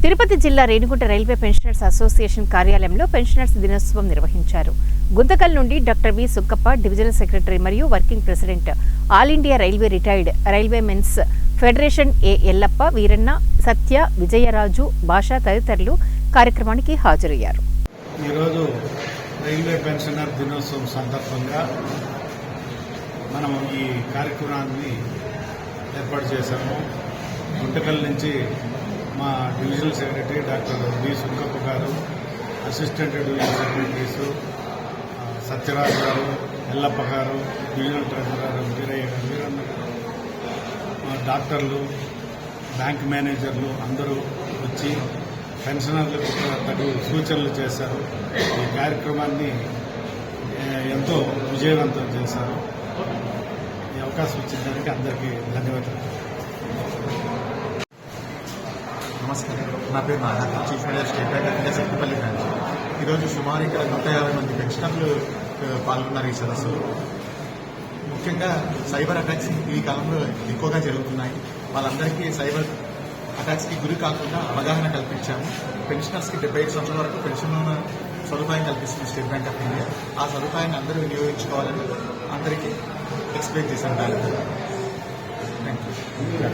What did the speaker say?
తిరుపతి జిల్లా Renigunta railway pensioners association కార్యాలయంలో pensioners దినోత్సవం నిర్వహించారు. గుంతకల్ నుండి doctor V Sukkappa, divisional secretary మరియు working president, all India railway retired railway men's federation A Yellappa, Veeranna, Satya, Vijayaraju, Basha తదితరులు కార్యక్రమానికి హాజరయ్యారు. ఈరోజు రైల్వే పెన్షనర్ దినోత్సవం సందర్భంగా మనము ఈ కార్యక్రమాన్ని ఏర్పాటు చేశాము. గుంతకల్ నుంచి మా డివిజనల్ సెక్రటరీ డాక్టర్ వి సుక్కప్ప గారు, అసిస్టెంట్ డివిజనల్ సెక్రటరీస్ సత్యరాజు గారు, ఎల్లప్ప గారు, డివిజనల్ ట్రెజరర్ వీరయ్య గారు, వీరన్న గారు, డాక్టర్లు, బ్యాంక్ మేనేజర్లు అందరూ వచ్చి పెన్షనర్లకు తగు సూచనలు చేశారు. ఈ కార్యక్రమాన్ని ఎంతో విజయవంతం చేశారు. ఈ అవకాశం ఇచ్చిన దానికి అందరికీ ధన్యవాదాలు. నమస్కారం. నా పేరు Nagarjuna, chief manager state bank of India Sathupalli branch. ఈరోజు సుమారు ఇక్కడ 150 మంది పెన్షనర్లు పాల్గొన్నారు ఈ సదస్సులో. ముఖ్యంగా సైబర్ అటాక్స్ ఈ కాలంలో ఎక్కువగా జరుగుతున్నాయి. వాళ్ళందరికీ సైబర్ అటాక్స్కి గురి కాకుండా అవగాహన కల్పించాము. పెన్షనర్స్కి 75 సంవత్సరాల వరకు పెన్షన్ సదుపాయం కల్పిస్తుంది స్టేట్ బ్యాంక్ ఆఫ్ ఇండియా. ఆ సదుపాయాన్ని అందరూ వినియోగించుకోవాలని అందరికీ ఎక్స్ప్లెయిన్ చేశాను. Thank you.